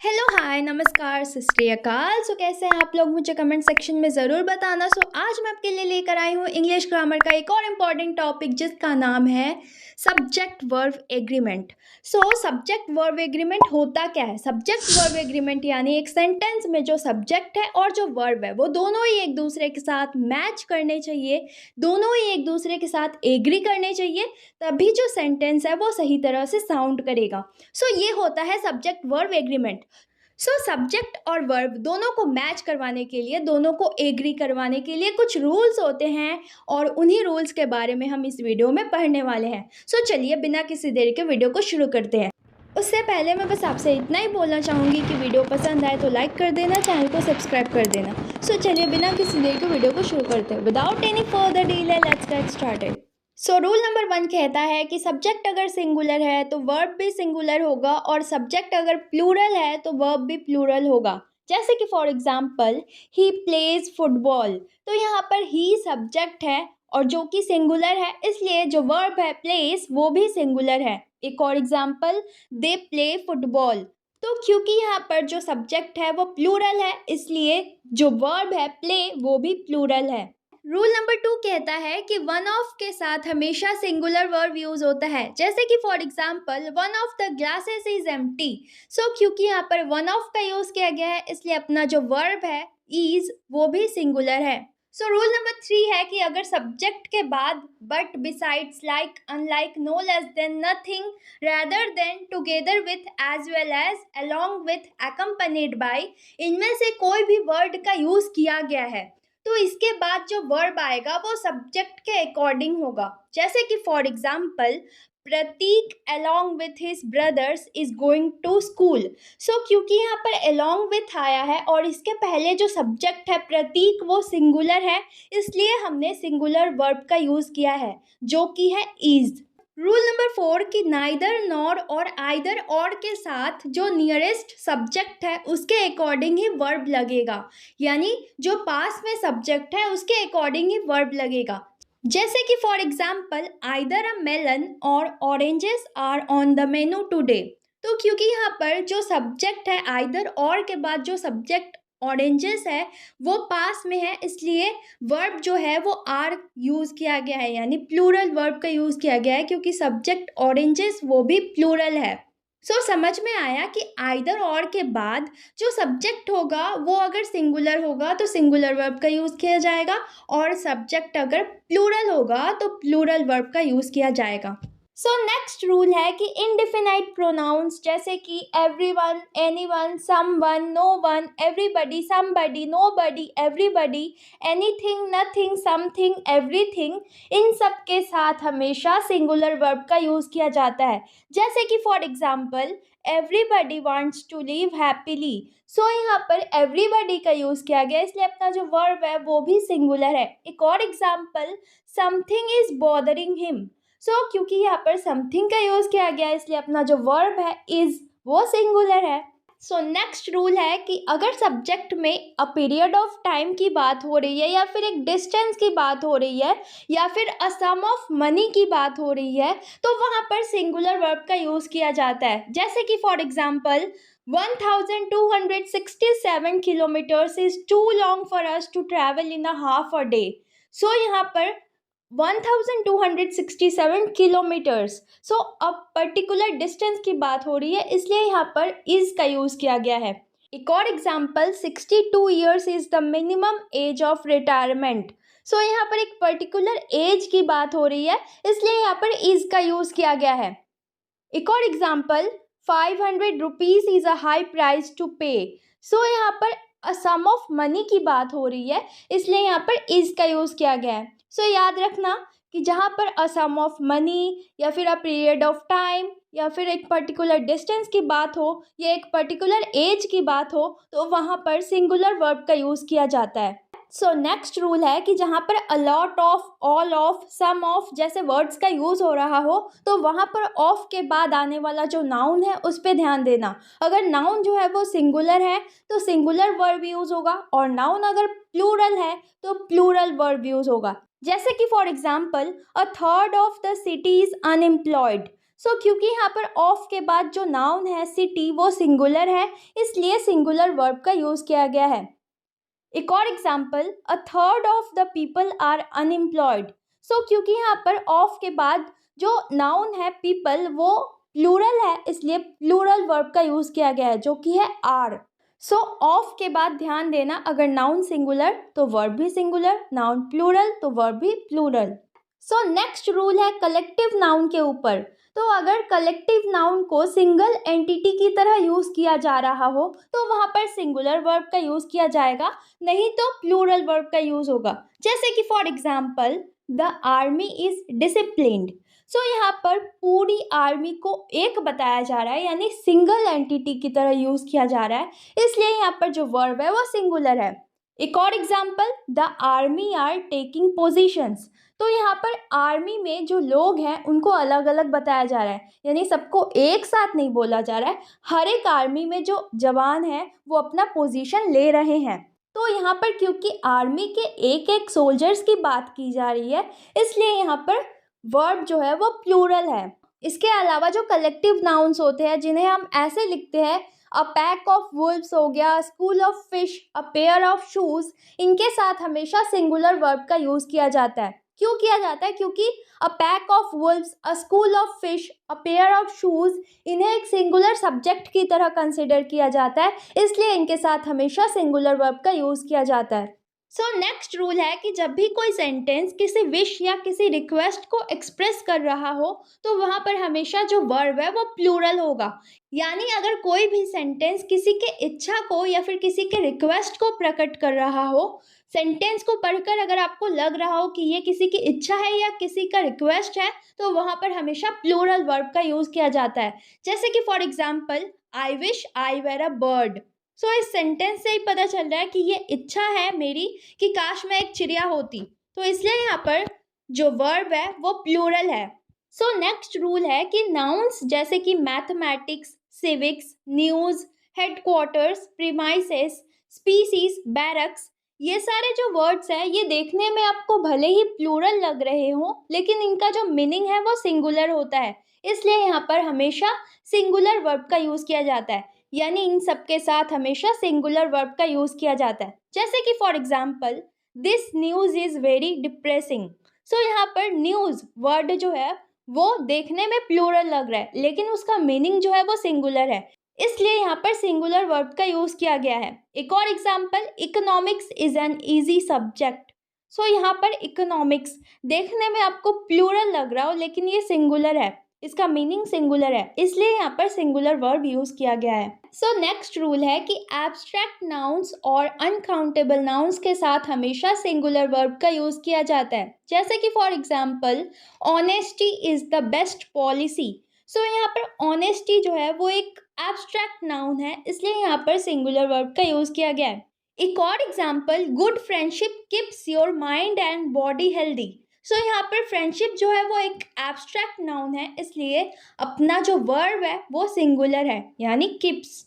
Hello hi नमस्कार सत श्री अकाल। कैसे हैं आप लोग, मुझे कमेंट सेक्शन में ज़रूर बताना। आज मैं आपके लिए लेकर आई हूँ इंग्लिश ग्रामर का एक और इम्पॉर्टेंट टॉपिक जिसका नाम है subject verb agreement. Subject verb agreement होता क्या है? सब्जेक्ट वर्ब एग्रीमेंट यानी एक सेंटेंस में जो सब्जेक्ट है और जो वर्ब है वो दोनों ही एक दूसरे के साथ मैच करने चाहिए, दोनों ही एक दूसरे के साथ एग्री करने चाहिए, तभी जो सेंटेंस है वो सही तरह से साउंड करेगा। ये होता है सब्जेक्ट वर्ब एग्रीमेंट। सब्जेक्ट और वर्ब दोनों को मैच करवाने के लिए, दोनों को एग्री करवाने के लिए कुछ रूल्स होते हैं और उन्हीं रूल्स के बारे में हम इस वीडियो में पढ़ने वाले हैं। चलिए बिना किसी देरी के वीडियो को शुरू करते हैं। उससे पहले मैं बस आपसे इतना ही बोलना चाहूँगी कि वीडियो पसंद आए तो लाइक कर देना, चैनल को सब्सक्राइब कर देना। चलिए बिना किसी देरी के वीडियो को शुरू करते हैं। Without any further delay let's get started. Rule number 1 कहता है कि सब्जेक्ट अगर सिंगुलर है तो वर्ब भी सिंगुलर होगा और सब्जेक्ट अगर प्लूरल है तो वर्ब भी प्लूरल होगा। जैसे कि for example he plays football, तो यहाँ पर ही सब्जेक्ट है और जो कि सिंगुलर है, इसलिए जो वर्ब है प्लेस वो भी सिंगुलर है। एक और एग्जाम्पल, दे प्ले फुटबॉल, तो क्योंकि यहाँ पर जो सब्जेक्ट है वो प्लूरल है, इसलिए जो वर्ब है प्ले वो भी प्लूरल है। रूल नंबर 2 कहता है कि वन ऑफ के साथ हमेशा सिंगुलर वर्ब यूज होता है। जैसे कि for example one of the glasses is empty, क्योंकि यहाँ पर वन ऑफ का यूज किया गया है, इसलिए अपना जो वर्ब है इज वो भी सिंगुलर है। रूल नंबर 3 है कि अगर सब्जेक्ट के बाद but, besides, like, unlike, no less than, nothing, rather than, together with, as well as, along with, accompanied by, इनमें से कोई भी वर्ड का यूज किया गया है तो इसके बाद जो वर्ब आएगा वो सब्जेक्ट के अकॉर्डिंग होगा। जैसे कि for example, Prateek along with his brothers is going to school। क्योंकि यहाँ पर along with आया है और इसके पहले जो सब्जेक्ट है प्रतीक वो सिंगुलर है, इसलिए हमने सिंगुलर वर्ब का यूज किया है जो कि है is। रूल नंबर 4 कि नाइदर, नॉर और आइदर और के साथ जो नियरेस्ट सब्जेक्ट है उसके अकॉर्डिंग ही वर्ब लगेगा, यानी जो पास में सब्जेक्ट है उसके अकॉर्डिंग ही वर्ब लगेगा। जैसे कि for example, either a melon और oranges are on the menu today, तो क्योंकि यहाँ पर जो सब्जेक्ट है आइदर और के बाद जो सब्जेक्ट ऑरेंजेस है वो पास में है, इसलिए वर्ब जो है वो आर यूज़ किया गया है, यानी प्लूरल वर्ब का यूज़ किया गया है क्योंकि सब्जेक्ट ऑरेंजेस वो भी प्लूरल है। समझ में आया कि आइदर और के बाद जो सब्जेक्ट होगा वो अगर सिंगुलर होगा तो सिंगुलर वर्ब का यूज़ किया जाएगा और सब्जेक्ट अगर प्लूरल होगा तो प्लूरल वर्ब का यूज़ किया जाएगा। नेक्स्ट रूल है कि इनडिफिनाइट प्रोनाउंस जैसे कि everyone, anyone, someone, no one, everybody, somebody, nobody, everybody, anything, nothing, something, everything, इन सब के साथ हमेशा सिंगुलर वर्ब का यूज़ किया जाता है। जैसे कि for example, everybody wants to live happily, यहाँ पर एवरीबडी का यूज़ किया गया, इसलिए अपना जो वर्ब है वो भी सिंगुलर है। एक और example, something is bothering him, क्योंकि यहाँ पर समथिंग का यूज़ किया गया इसलिए अपना जो वर्ब है इज वो सिंगुलर है। नेक्स्ट रूल है कि अगर सब्जेक्ट में अ पीरियड ऑफ टाइम की बात हो रही है या फिर एक डिस्टेंस की बात हो रही है या फिर अ सम ऑफ मनी की बात हो रही है तो वहाँ पर सिंगुलर वर्ब का यूज़ किया जाता है। जैसे कि for example, 1267 kilometres is too long for us to travel in a half a day. यहाँ पर 1267 किलोमीटर्स, अब पर्टिकुलर डिस्टेंस की बात हो रही है इसलिए यहाँ पर इज का यूज़ किया गया है। एक और example, 62 years is the minimum age of retirement, यहाँ पर एक पर्टिकुलर एज की बात हो रही है इसलिए यहाँ पर इज का यूज़ किया गया है। एक और example, 500 rupees is a high price to pay, यहाँ पर अ सम ऑफ मनी की बात हो रही है इसलिए यहाँ पर इज का यूज़ किया गया है। याद रखना कि जहाँ पर अ सम ऑफ मनी या फिर अ पीरियड ऑफ टाइम या फिर एक पर्टिकुलर डिस्टेंस की बात हो या एक पर्टिकुलर एज की बात हो तो वहाँ पर सिंगुलर वर्ब का यूज़ किया जाता है। नेक्स्ट रूल है कि जहाँ पर a lot of, all of, some of जैसे वर्ड्स का यूज़ हो रहा हो तो वहाँ पर ऑफ के बाद आने वाला जो नाउन है उस पर ध्यान देना। अगर नाउन जो है वो सिंगुलर है तो सिंगुलर वर्ब यूज़ होगा और नाउन अगर प्लूरल है तो प्लूरल वर्ब यूज़ होगा। जैसे कि for example, a third of the city is unemployed, क्योंकि यहाँ पर ऑफ के बाद जो नाउन है सिटी वो सिंगुलर है, इसलिए सिंगुलर वर्ब का यूज़ किया गया है। एक और example, a third of the people are unemployed. क्योंकि यहाँ पर ऑफ के बाद जो नाउन है पीपल वो प्लूरल है, इसलिए प्लूरल वर्ब का यूज़ किया गया है जो कि है आर। ऑफ के बाद ध्यान देना, अगर नाउन सिंगुलर तो वर्ब भी सिंगुलर, नाउन प्लूरल तो वर्ब भी प्लूरल। नेक्स्ट रूल है कलेक्टिव नाउन के ऊपर। तो अगर कलेक्टिव नाउन को सिंगल एंटिटी की तरह यूज़ किया जा रहा हो तो वहाँ पर सिंगुलर वर्ब का यूज़ किया जाएगा, नहीं तो प्लूरल वर्ब का यूज़ होगा। जैसे कि for example, the army is disciplined. यहाँ पर पूरी आर्मी को एक बताया जा रहा है, यानी सिंगल एंटिटी की तरह यूज़ किया जा रहा है, इसलिए यहाँ पर जो वर्ब है वो सिंगुलर है। एक और example, the army are taking positions. तो यहाँ पर आर्मी में जो लोग हैं उनको अलग अलग बताया जा रहा है, यानी सबको एक साथ नहीं बोला जा रहा है, हर एक आर्मी में जो जवान है वो अपना पोजीशन ले रहे हैं। तो यहाँ पर क्योंकि आर्मी के एक एक सोल्जर्स की बात की जा रही है, इसलिए यहाँ पर वर्ब जो है वो प्लूरल है। इसके अलावा जो कलेक्टिव नाउन्स होते हैं जिन्हें हम ऐसे लिखते हैं, अ पैक ऑफ वुल्व्स हो गया, school of fish, a pair of shoes, इनके साथ हमेशा सिंगुलर वर्ब का यूज़ किया जाता है। क्यों किया जाता है? क्योंकि a pack of Wolves, a school of fish, a pair of shoes, इन्हें एक सिंगुलर सब्जेक्ट की तरह कंसिडर किया जाता है, इसलिए इनके साथ हमेशा सिंगुलर वर्ब का यूज़ किया जाता है। नेक्स्ट रूल है कि जब भी कोई सेंटेंस किसी विश या किसी रिक्वेस्ट को एक्सप्रेस कर रहा हो तो वहाँ पर हमेशा जो वर्ब है वो प्लूरल होगा। यानी अगर कोई भी सेंटेंस किसी के इच्छा को या फिर किसी के रिक्वेस्ट को प्रकट कर रहा हो, सेंटेंस को पढ़कर अगर आपको लग रहा हो कि ये किसी की इच्छा है या किसी का रिक्वेस्ट है, तो वहाँ पर हमेशा प्लूरल वर्ब का यूज़ किया जाता है। जैसे कि for example, I wish I were a bird. इस सेंटेंस से ही पता चल रहा है कि ये इच्छा है मेरी कि काश मैं एक चिड़िया होती, तो इसलिए यहाँ पर जो वर्ब है वो प्लूरल है। नेक्स्ट रूल है कि नाउन्स जैसे कि mathematics, civics, news, headquarters, premises, species, barracks, ये सारे जो वर्ड्स हैं ये देखने में आपको भले ही प्लूरल लग रहे हों, लेकिन इनका जो मीनिंग है वो सिंगुलर होता है, इसलिए यहाँ पर हमेशा सिंगुलर वर्ब का यूज़ किया जाता है, यानी इन सब के साथ हमेशा सिंगुलर वर्ब का यूज़ किया जाता है। जैसे कि for example, this news is very depressing. यहाँ पर न्यूज़ वर्ड जो है वो देखने में प्लूरल लग रहा है, लेकिन उसका मीनिंग जो है वो सिंगुलर है, इसलिए यहाँ पर सिंगुलर वर्ब का यूज़ किया गया है। एक और example, economics is an easy subject. यहाँ पर इकोनॉमिक्स देखने में आपको प्लूरल लग रहा हो, लेकिन ये सिंगुलर है, इसका मीनिंग सिंगुलर है, इसलिए यहाँ पर सिंगुलर वर्ब यूज़ किया गया है। नेक्स्ट रूल है कि एब्स्ट्रैक्ट नाउन्स और अनकाउंटेबल नाउन्स के साथ हमेशा सिंगुलर वर्ब का यूज़ किया जाता है। जैसे कि for example, honesty is the best policy. यहाँ पर ऑनेस्टी जो है वो एक एब्स्ट्रैक्ट नाउन है, इसलिए यहाँ पर सिंगुलर वर्ब का यूज़ किया गया है। एक और example, good friendship keeps your mind and body healthy. यहाँ पर फ्रेंडशिप जो है वो एक एब्स्ट्रैक्ट नाउन है, इसलिए अपना जो वर्ब है वो सिंगुलर है, यानी कीप्स।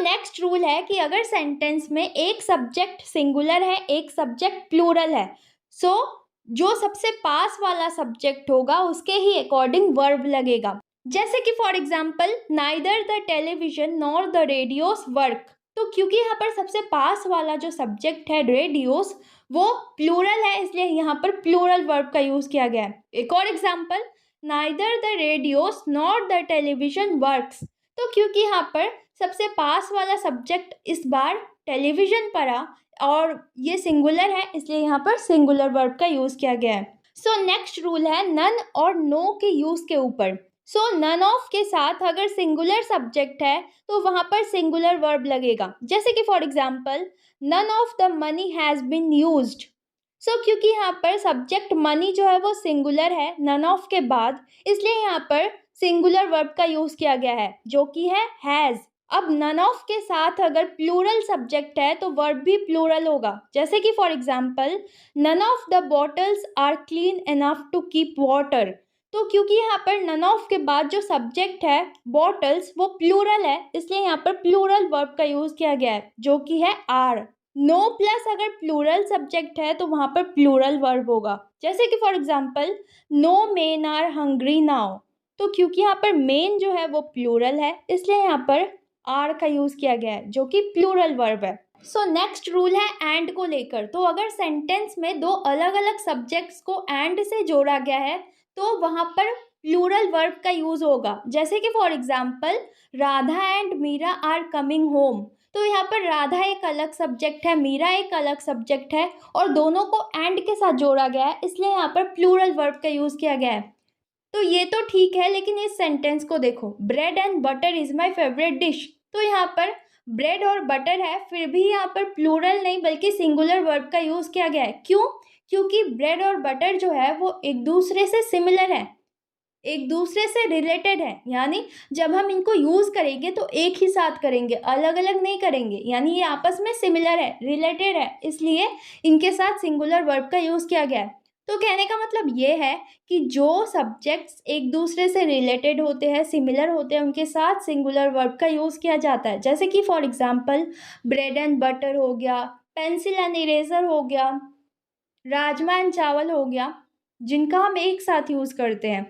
नेक्स्ट रूल है कि अगर सेंटेंस में एक सब्जेक्ट सिंगुलर है, एक सब्जेक्ट प्लूरल है, जो सबसे पास वाला सब्जेक्ट होगा उसके ही अकॉर्डिंग वर्ब लगेगा। जैसे कि for example, neither the television nor the radios work. क्योंकि यहाँ पर सबसे पास वाला जो सब्जेक्ट है रेडियोस वो प्लूरल है, इसलिए यहाँ पर प्लूरल वर्ब का यूज़ किया गया है। एक और example, neither the radios nor the television works. क्योंकि यहाँ पर सबसे पास वाला सब्जेक्ट इस बार टेलीविजन पड़ा और ये सिंगुलर है, इसलिए यहाँ पर सिंगुलर वर्ब का यूज़ किया गया है। नेक्स्ट रूल है नन और नो के यूज़ के ऊपर। नन ऑफ के साथ अगर सिंगुलर सब्जेक्ट है तो वहाँ पर सिंगुलर वर्ब लगेगा। जैसे कि for example, none of the money has been used. क्योंकि यहाँ पर सब्जेक्ट मनी जो है वो सिंगुलर है नन ऑफ के बाद, इसलिए यहाँ पर सिंगुलर वर्ब का यूज़ किया गया है जो कि है हैज़। अब नन ऑफ के साथ अगर प्लूरल सब्जेक्ट है तो वर्ब भी प्लूरल होगा। जैसे कि for example, none of the bottles are clean enough to keep water. क्योंकि यहाँ पर नन ऑफ के बाद जो सब्जेक्ट है बॉटल्स वो प्लूरल है, इसलिए यहाँ पर प्लूरल वर्ब का यूज़ किया गया है जो कि है आर। नो प्लस अगर प्लूरल सब्जेक्ट है तो वहाँ पर प्लूरल वर्ब होगा। जैसे कि for example, no men are hungry now. तो क्योंकि यहाँ पर मेन जो है वो प्लूरल है, इसलिए यहाँ पर आर का यूज़ किया गया है जो कि प्लूरल वर्ब है। सो नेक्स्ट रूल है एंड को लेकर। तो अगर सेंटेंस में दो अलग अलग सब्जेक्ट्स को एंड से जोड़ा गया है तो वहाँ पर प्लूरल वर्ब का यूज़ होगा। जैसे कि for example Radha and Meera are coming home. तो यहाँ पर राधा एक अलग सब्जेक्ट है, मीरा एक अलग सब्जेक्ट है और दोनों को एंड के साथ जोड़ा गया है, इसलिए यहाँ पर प्लूरल वर्ब का यूज़ किया गया है। तो ये तो ठीक है, लेकिन इस सेंटेंस को देखो, bread and butter is my favourite dish. तो यहाँ पर ब्रेड और बटर है, फिर भी यहाँ पर प्लूरल नहीं बल्कि सिंगुलर वर्ब का यूज़ किया गया है। क्यों? क्योंकि ब्रेड और बटर जो है वो एक दूसरे से सिमिलर है, एक दूसरे से रिलेटेड है। यानी जब हम इनको यूज़ करेंगे तो एक ही साथ करेंगे, अलग अलग नहीं करेंगे। यानी ये आपस में सिमिलर है, रिलेटेड है, इसलिए इनके साथ सिंगुलर वर्ब का यूज़ किया गया है। तो कहने का मतलब ये है कि जो सब्जेक्ट्स एक दूसरे से रिलेटेड होते हैं, सिमिलर होते हैं, उनके साथ सिंगुलर वर्ब का यूज़ किया जाता है। जैसे कि for example bread and butter हो गया, पेंसिल एंड इरेजर हो गया, राजमा एंड चावल हो गया, जिनका हम एक साथ यूज़ करते हैं।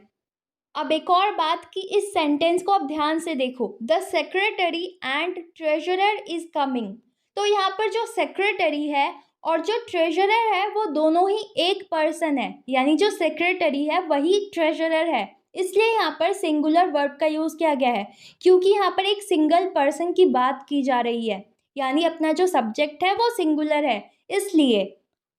अब एक और बात कि इस सेंटेंस को आप ध्यान से देखो, the secretary and treasurer is coming. तो यहाँ पर जो सेक्रेटरी है और जो ट्रेजरर है वो दोनों ही एक पर्सन है, यानी जो सेक्रेटरी है वही ट्रेजरर है, इसलिए यहाँ पर सिंगुलर वर्ब का यूज़ किया गया है। क्योंकि यहाँ पर एक सिंगल पर्सन की बात की जा रही है, यानी अपना जो सब्जेक्ट है वो सिंगुलर है, इसलिए।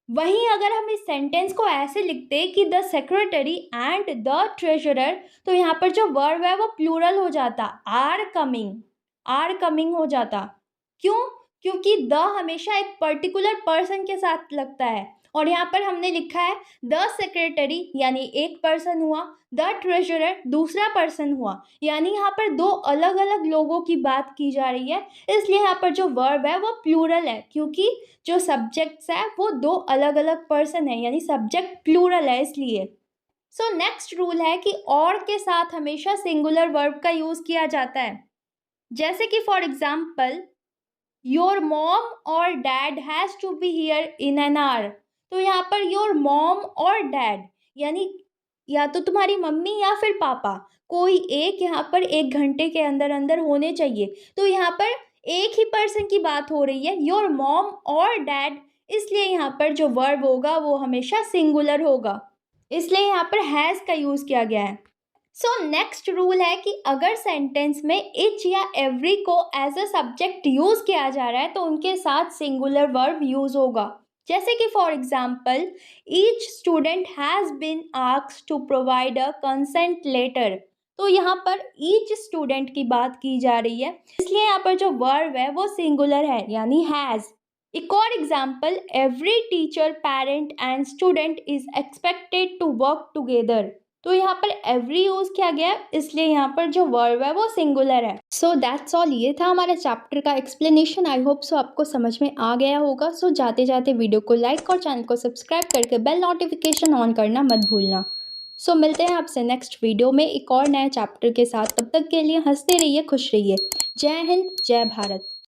वहीं अगर हम इस सेंटेंस को ऐसे लिखते कि the secretary and the treasurer, तो यहाँ पर जो वर्ब है वो प्लूरल हो जाता, आर कमिंग हो जाता। क्यों? क्योंकि द हमेशा एक पर्टिकुलर पर्सन के साथ लगता है और यहाँ पर हमने लिखा है द सेक्रेटरी, यानी एक पर्सन हुआ, द ट्रेजरर दूसरा पर्सन हुआ, यानी यहाँ पर दो अलग अलग लोगों की बात की जा रही है, इसलिए यहाँ पर जो वर्ब है वो प्लूरल है। क्योंकि जो सब्जेक्ट्स है वो दो अलग अलग पर्सन है, यानी सब्जेक्ट प्लूरल है, इसलिए। सो नेक्स्ट रूल है कि और के साथ हमेशा सिंगुलर वर्ब का यूज़ किया जाता है। जैसे कि फॉर एग्जाम्पल योर मॉम और dad has to be here in an hour. तो यहाँ पर योर मॉम और डैड, यानी या तो तुम्हारी मम्मी या फिर पापा, कोई एक यहाँ पर 1 घंटे के अंदर अंदर होने चाहिए। तो यहाँ पर एक ही पर्सन की बात हो रही है, योर मॉम और डैड, इसलिए यहाँ पर जो वर्ब होगा वो हमेशा सिंगुलर होगा, इसलिए यहाँ पर हैज़ का यूज़ किया गया है। सो नेक्स्ट रूल है कि अगर सेंटेंस में इच या एवरी को एज अ सब्जेक्ट यूज़ किया जा रहा है तो उनके साथ सिंगुलर वर्ब यूज़ होगा। जैसे कि for example each student has been asked to provide a consent letter. तो यहाँ पर ईच स्टूडेंट की बात की जा रही है, इसलिए यहाँ पर जो वर्ब है वो सिंगुलर है, यानी हैज़। एक और example, every teacher parent and student is expected to work together. तो यहाँ पर एवरी यूज़ किया गया, इसलिए यहाँ पर जो वर्ब है वो सिंगुलर है। सो दैट्स ऑल, ये था हमारे चैप्टर का एक्सप्लेनेशन। आई होप सो आपको समझ में आ गया होगा। सो जाते जाते वीडियो को लाइक और चैनल को सब्सक्राइब करके बेल नोटिफिकेशन ऑन करना मत भूलना। सो मिलते हैं आपसे नेक्स्ट वीडियो में एक और नए चैप्टर के साथ। तब तक के लिए हंसते रहिए, खुश रहिए। जय हिंद, जय भारत।